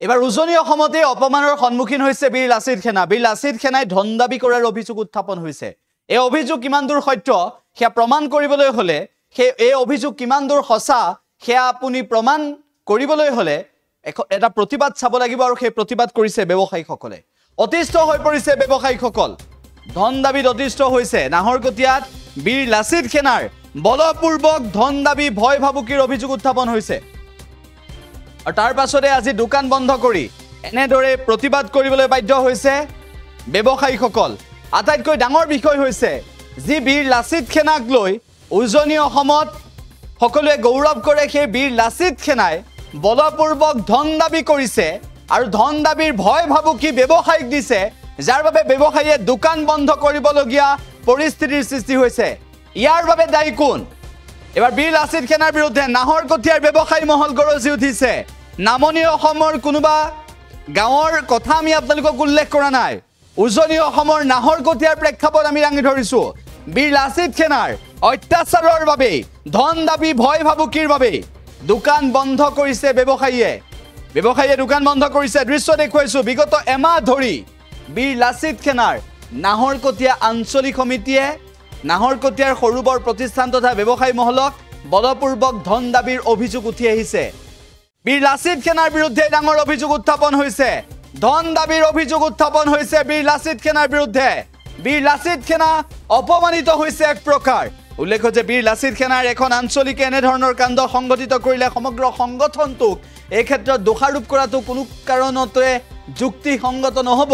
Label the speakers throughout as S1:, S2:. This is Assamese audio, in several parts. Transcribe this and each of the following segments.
S1: এবাৰ উজনি অসমতে অপমানৰ সন্মুখীন হৈছে বীৰ লাচিত সেনা। বীৰ লাচিত সেনাই ধন দাবী কৰাৰ অভিযোগ উত্থাপন হৈছে। এই অভিযোগ কিমান দূৰ সত্য সেয়া প্ৰমাণ কৰিবলৈ হলে এই অভিযোগ কিমান দূৰ সঁচা সেয়া আপুনি প্ৰমাণ কৰিবলৈ হলে এটা প্ৰতিবাদ চাব লাগিব আৰু সেই প্ৰতিবাদ কৰিছে ব্যৱসায়ীসকলে। অতিষ্ঠ হৈ পৰিছে ব্যৱসায়ীসকল। ধন দাবীত অতিষ্ঠ হৈছে। নাহৰকটীয়াত বীৰ লাচিত সেনাৰ বলপূৰ্বক ধন দাবী ভয় ভাবুকিৰ অভিযোগ উত্থাপন হৈছে। আৰু তাৰ পাছতে আজি দোকান বন্ধ কৰি এনেদৰে প্ৰতিবাদ কৰিবলৈ বাধ্য হৈছে ব্যৱসায়ীসকল। আটাইতকৈ ডাঙৰ বিষয় হৈছে যি বীৰ লাচিত সেনাক লৈ উজনি অসমত সকলোৱে গৌৰৱ কৰে, সেই বীৰ লাচিত সেনাই বলপূৰ্বক ধন দাবী কৰিছে আৰু ধন দাবীৰ ভয় ভাবুকি ব্যৱসায়ীক দিছে, যাৰ বাবে ব্যৱসায়ীয়ে দোকান বন্ধ কৰিবলগীয়া পৰিস্থিতিৰ সৃষ্টি হৈছে। ইয়াৰ বাবে দায়ী কোন? এবাৰ বীৰ লাচিত সেনাৰ বিৰুদ্ধে নাহৰকটীয়াৰ ব্যৱসায়ী মহল গৰজি উঠিছে। নামনি অসমৰ কোনোবা গাঁৱৰ কথা আমি আপোনালোকক উল্লেখ কৰা নাই। উজনি অসমৰ নাহৰকটীয়াৰ প্ৰেক্ষাপট আমি দাঙি ধৰিছো। বীৰ লাচিত সেনাৰ অত্যাচাৰৰ বাবে, ধন দাবী ভয় ভাবুকিৰ বাবে দোকান বন্ধ কৰিছে ব্যৱসায়ীয়ে দোকান বন্ধ কৰিছে। দৃশ্য দেখুৱাইছো। বিগত এমাহ ধৰি বীৰ লাচিত সেনাৰ নাহৰকটীয়া আঞ্চলিক সমিতিয়ে নাহৰকটীয়াৰ সৰু বৰ প্ৰতিষ্ঠান তথা ব্যৱসায়ী মহলক বলপূৰ্বক ধন দাবীৰ অভিযোগ উঠি আহিছে। বীৰ লাচিত সেনাৰ বিৰুদ্ধে ডাঙৰ অভিযোগ উত্থাপন হৈছে। ধন দাবীৰ অভিযোগ উত্থাপন হৈছে বীৰ লাচিত সেনাৰ বিৰুদ্ধে। বীৰ লাচিত সেনা অপমানিত হৈছে এক প্ৰকাৰ। উল্লেখ্য যে বীৰ লাচিত সেনাৰ এখন আঞ্চলিকে এনেধৰণৰ কাণ্ড সংঘটিত কৰিলে সমগ্ৰ সংগঠনটোক এই ক্ষেত্ৰত দোষাৰোপ কৰাটো কোনো কাৰণতে যুক্তিসংগত নহ'ব।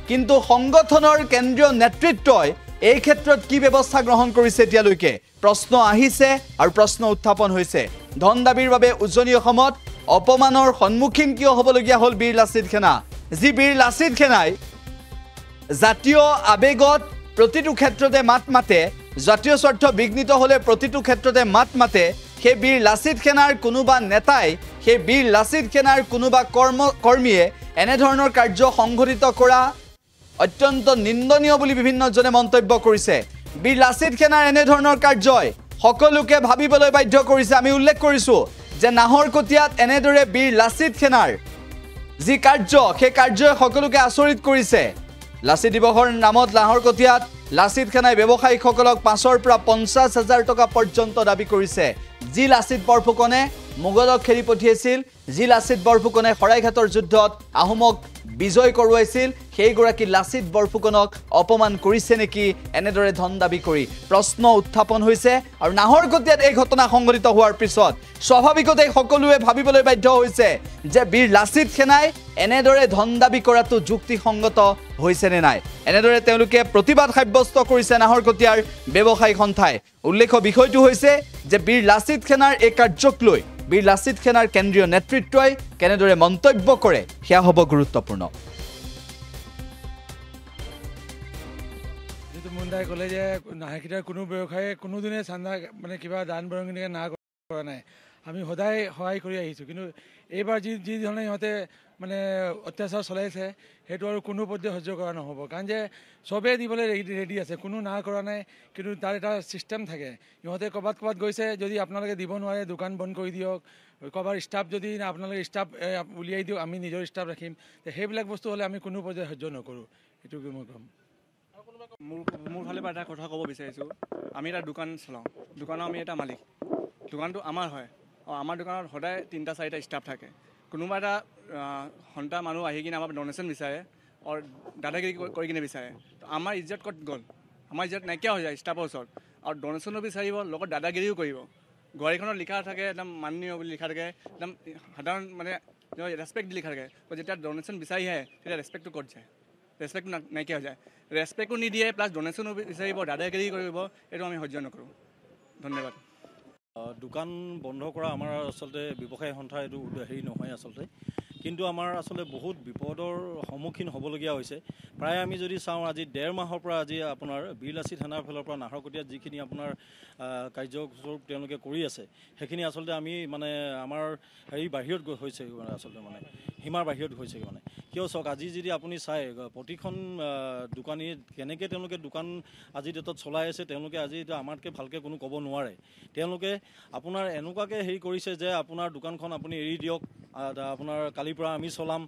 S1: কিন্তু সংগঠনৰ কেন্দ্ৰীয় নেতৃত্বই এই ক্ষেত্ৰত কি ব্যৱস্থা গ্ৰহণ কৰিছে এতিয়ালৈকে প্ৰশ্ন আহিছে আৰু প্ৰশ্ন উত্থাপন হৈছে। ধন দাবীৰ বাবে উজনি অসমত অপমানৰ সন্মুখীন কিয় হ'বলগীয়া হ'ল বীৰ লাচিত সেনা? যি বীৰ লাচিত সেনাই জাতীয় আবেগত প্ৰতিটো ক্ষেত্ৰতে মাত মাতে, জাতীয় স্বাৰ্থ বিঘ্নিত হ'লে প্ৰতিটো ক্ষেত্ৰতে মাত মাতে, সেই বীৰ লাচিত সেনাৰ কোনোবা নেতাই, সেই বীৰ লাচিত সেনাৰ কোনোবা কৰ্মীয়ে এনেধৰণৰ কাৰ্য সংঘটিত কৰা অত্যন্ত নিন্দনীয় বুলি বিভিন্নজনে মন্তব্য কৰিছে। বীৰ লাচিত সেনাৰ এনেধৰণৰ কাৰ্যই সকলোকে ভাবিবলৈ বাধ্য কৰিছে। আমি উল্লেখ কৰিছোঁ যে নাহৰকটীয়াত এনেদৰে বীৰ লাচিত সেনাৰ যি কাৰ্য, সেই কাৰ্যই সকলোকে আচৰিত কৰিছে। লাচিত দিৱসৰ নামত নাহৰকটীয়াত লাচিত সেনাই ব্যৱসায়ীসকলক 5,000 পৰা 50,000 টকা পৰ্যন্ত দাবী কৰিছে। যি লাচিত বৰফুকনে মোগলক খেদি পঠিয়াইছিল, যি লাচিত বৰফুকনে শৰাইঘাটৰ যুদ্ধত আহোমক বিজয় কৰোৱাইছিল, সেইগৰাকী লাচিত বৰফুকনক অপমান কৰিছে নেকি এনেদৰে ধন দাবী কৰি প্ৰশ্ন উত্থাপন হৈছে। আৰু নাহৰকটীয়াত এই ঘটনা সংঘটিত হোৱাৰ পিছত স্বাভাৱিকতে সকলোৱে ভাবিবলৈ বাধ্য হৈছে যে বীৰ লাচিত সেনাই এনেদৰে ধন দাবী কৰাটো যুক্তিসংগত হৈছে নে নাই। এনেদৰে তেওঁলোকে প্ৰতিবাদ সাব্যস্ত কৰিছে নাহৰকটীয়াৰ ব্যৱসায়ী সন্থাই। উল্লেখ্য বিষয়টো হৈছে যে বীৰ লাচিত সেনাৰ এই কাৰ্যক লৈ বীৰ লাচিত সেনাৰ কেন্দ্ৰীয় নেতৃত্বই কেনেদৰে মন্তব্য কৰে সেয়া হ'ব গুৰুত্বপূৰ্ণ।
S2: যিটো মুণ্ডাই ক'লে যে নাহৰকটীয়াৰ কোনো ব্যৱসায়ীয়ে কোনোদিনে চান্দা মানে কিবা দান বৰঙণিকে না কৰা নাই, আমি সদায় সহায় কৰি আহিছোঁ। কিন্তু এইবাৰ যি ধৰণে সিহঁতে মানে অত্যাচাৰ চলাইছে সেইটো আৰু কোনো পধ্যে সহ্য কৰা নহ'ব। কাৰণ যে চবেই দিবলৈ ৰেডি আছে, কোনো না কৰা নাই। কিন্তু তাৰ এটা ছিষ্টেম থাকে। সিহঁতে ক'ৰবাত গৈছে, যদি আপোনালোকে দিব নোৱাৰে দোকান বন্ধ কৰি দিয়ক, ক'ৰবাৰ ষ্টাফ যদি আপোনালোকে ষ্টাফ উলিয়াই দিয়ক, আমি নিজৰ ষ্টাফ ৰাখিম। সেইবিলাক বস্তু হ'লে আমি কোনো পৰ্যায়ে সহ্য নকৰোঁ। এইটোকে মই ক'ম।
S3: মোৰ ফালৰ পৰা এটা কথা ক'ব বিচাৰিছোঁ। আমি এটা দোকান চলাওঁ, দোকানৰ আমি এটা মালিক, দোকানটো আমাৰ হয়। আমাৰ দোকানত সদায় 3-4টা ষ্টাফ থাকে। কোনোবা এটা সন্তা মানুহ আহি কিনে আমাৰ ডনেশ্যন বিচাৰে আৰু দাদাগিৰি কৰি কিনে বিচাৰে, তো আমাৰ ইজ্জত ক'ত গ'ল? আমাৰ ইজ্জত নাইকিয়া হৈ যায় ষ্টাফৰ ওচৰত। আৰু ডনেশ্যনো বিচাৰিব, লগত দাদাগিৰিও কৰিব। গাড়ীখনত লিখা থাকে একদম মাননীয় বুলি লিখা থাকে, একদম সাধাৰণ মানে ৰেচপেক্ট দি লিখা থাকে। যেতিয়া ডনেশ্যন বিচাৰি আহে তেতিয়া ৰেচপেক্টটো ক'ত যায়? ৰেচপেক্টটো নাইকিয়া হৈ যায়। ৰেচপেক্টটো নিদিয়ে, প্লাছ ডনেশ্যনো বিচাৰিব, দাদাগিৰি কৰিব। এইটো আমি সহ্য নকৰোঁ। ধন্যবাদ।
S4: দোকান বন্ধ কৰা আমাৰ আচলতে ব্যৱসায়ী সন্থা এইটো হেৰি নহয় আচলতে। কিন্তু আমাৰ আচলতে বহুত বিপদৰ সন্মুখীন হ'বলগীয়া হৈছে। প্ৰায় আমি যদি চাওঁ আজি 1.5 মাহৰ পৰা আজি আপোনাৰ বীৰ লাচিত সেনাৰ ফালৰ পৰা নাহৰকটীয়াত যিখিনি আপোনাৰ কাৰ্যস্বৰূপ তেওঁলোকে কৰি আছে, সেইখিনি আচলতে আমি মানে আমাৰ হেৰি বাহিৰত হৈছে মানে আচলতে মানে সীমাৰ বাহিৰত হৈছে মানে। কিয় চাওক আজি যদি আপুনি চাই প্ৰতিখন দোকানী কেনেকৈ তেওঁলোকে দোকান আজি ডেটত চলাই আছে তেওঁলোকে আজি আমাতকৈ ভালকৈ কোনো ক'ব নোৱাৰে তেওঁলোকে আপোনাৰ এনেকুৱাকৈ হেৰি কৰিছে যে আপোনাৰ দোকানখন আপুনি এৰি দিয়ক আপোনাৰ কালিৰ পৰা আমি চলাম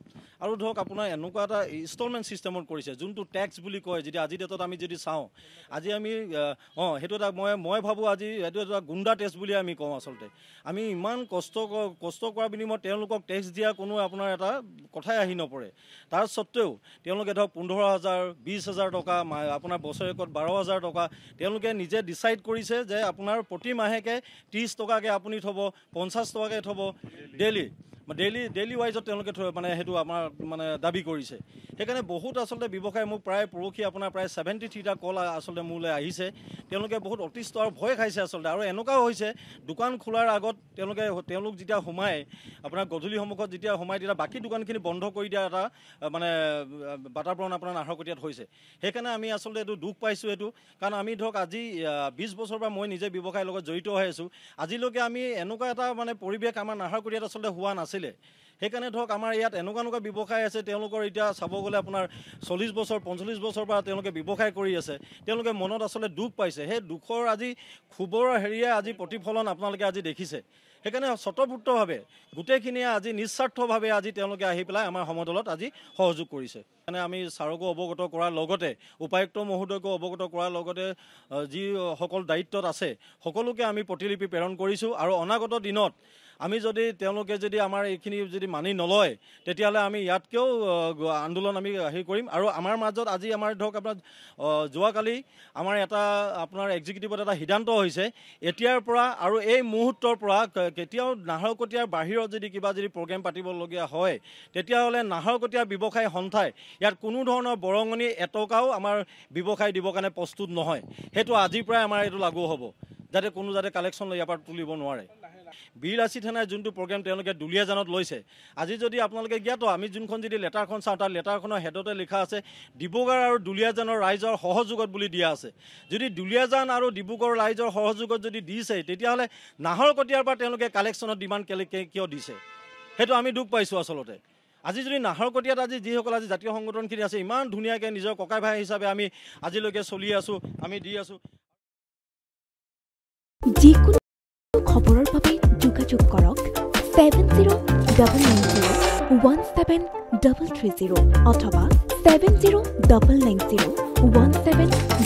S4: আৰু ধৰক আপোনাৰ এনেকুৱা এটা ইনষ্টলমেণ্ট ছিষ্টেমত কৰিছে যোনটো টেক্স বুলি কয় যদি আজি ডেটত আমি যদি চাওঁ আজি আমি সেইটো এটা মই ভাবোঁ আজি এইটো এটা গুণ্ডা টেক্স বুলি আমি কওঁ আচলতে আমি ইমান কষ্ট কৰাৰ বিনিময়ত তেওঁলোকক টেক্স দিয়া কোনো আপোনাৰ এটা কথাই আহি নপৰে তাৰ সত্ত্বেও তেওঁলোকে ধৰক 15,000 20,000 টকা আপোনাৰ বছৰেকত 12,000 টকা তেওঁলোকে নিজে ডিচাইড কৰিছে যে আপোনাৰ প্ৰতি মাহেকে 30 টকাকৈ আপুনি থ'ব 50 টকাকৈ থ'ব ডেইলি ৱাইজত তেওঁলোকে মানে সেইটো আমাৰ মানে দাবী কৰিছে সেইকাৰণে বহুত আচলতে ব্যৱসায় মোক প্ৰায় পৰহি আপোনাৰ প্ৰায় 73টা কল আচলতে মোলৈ আহিছে তেওঁলোকে বহুত অতিষ্ঠ আৰু ভয় খাইছে আচলতে আৰু এনেকুৱাও হৈছে দোকান খোলাৰ আগত তেওঁলোক যেতিয়া সোমায় আপোনাৰ গধূলি সন্মুখত যেতিয়া সোমায় তেতিয়া বাকী দোকানখিনি বন্ধ কৰি দিয়া এটা মানে বাতাবৰণ আপোনাৰ নাহৰকটীয়াত হৈছে সেইকাৰণে আমি আচলতে এইটো দুখ পাইছোঁ এইটো কাৰণ আমি ধৰক আজি 20 বছৰৰ পৰা মই নিজে ব্যৱসায়ৰ লগত জড়িত হৈ আছোঁ আজিলৈকে আমি এনেকুৱা এটা মানে পৰিৱেশ আমাৰ নাহৰকটীয়াত আচলতে হোৱা নাছিলে সেইকাৰণে ধৰক আমাৰ ইয়াত এনেকুৱা ব্যৱসায় আছে তেওঁলোকৰ এতিয়া চাব গ'লে আপোনাৰ 40 বছৰ 45 বছৰৰ পৰা তেওঁলোকে ব্যৱসায় কৰি আছে তেওঁলোকে মনত আচলতে দুখ পাইছে সেই দুখৰ আজি ক্ষোভৰ হেৰিয়ে আজি প্ৰতিফলন আপোনালোকে আজি দেখিছে সেইকাৰণে স্বতঃস্ফূৰ্তভাৱে গোটেইখিনিয়ে আজি নিস্বাৰ্থভাৱে আজি তেওঁলোকে আহি পেলাই আমাৰ সমদলত আজি সহযোগ কৰিছে মানে আমি ছাৰকো অৱগত কৰাৰ লগতে উপায়ুক্ত মহোদয়কো অৱগত কৰাৰ লগতে যিসকল দায়িত্বত আছে সকলোকে আমি প্ৰতিলিপি প্ৰেৰণ কৰিছোঁ আৰু অনাগত দিনত আমি যদি তেওঁলোকে যদি আমাৰ এইখিনি যদি মানি নলয় তেতিয়াহ'লে আমি ইয়াতকেও আন্দোলন আমি হেৰি কৰিম আৰু আমাৰ মাজত আজি আমাৰ ধৰক আপোনাৰ যোৱাকালি আমাৰ এটা আপোনাৰ এক্সিকিউটিভত এটা সিদ্ধান্ত হৈছে এতিয়াৰ পৰা আৰু এই মুহূৰ্তৰ পৰা কেতিয়াও নাহৰকটীয়াৰ বাহিৰত যদি কিবা যদি প্ৰগ্ৰেম পাতিবলগীয়া হয় তেতিয়াহ'লে নাহৰকটীয়া ব্যৱসায় সন্থাই ইয়াত কোনো ধৰণৰ বৰঙণি এটকাও আমাৰ ব্যৱসায় দিবৰ কাৰণে প্ৰস্তুত নহয় সেইটো আজিৰ পৰাই আমাৰ এইটো লাগু হ'ব যাতে কোনো কালেকশ্যন ইয়াৰ পৰা তুলিব নোৱাৰে বীৰলাচিত থানাৰ যোনটো প্ৰগ্ৰেম তেওঁলোকে দুলীয়াজানত লৈছে আজি যদি আপোনালোকে জ্ঞাত আমি যোনখন যদি লেটাৰখন চাওঁ তাৰ লেটাৰখনৰ হেডতে লিখা আছে ডিব্ৰুগড় আৰু দুলীয়াজানৰ ৰাইজৰ সহযোগত বুলি দিয়া আছে যদি দুলীয়াজান আৰু ডিব্ৰুগড় ৰাইজৰ সহযোগত যদি দিছে তেতিয়াহ'লে নাহৰকটীয়াৰ পৰা তেওঁলোকে কালেকশ্যনত ডিমাণ্ড কিয় দিছে সেইটো আমি দুখ পাইছোঁ আচলতে আজি যদি নাহৰকটীয়াত আজি যিসকল আজি জাতীয় সংগঠনখিনি আছে ইমান ধুনীয়াকৈ নিজৰ ককাই ভাই হিচাপে আমি আজিলৈকে চলি আছোঁ আমি দি আছোঁ
S5: যিকোনো খবৰৰ বাবে যোগাযোগ কৰক 7099017330 অথবা 70990171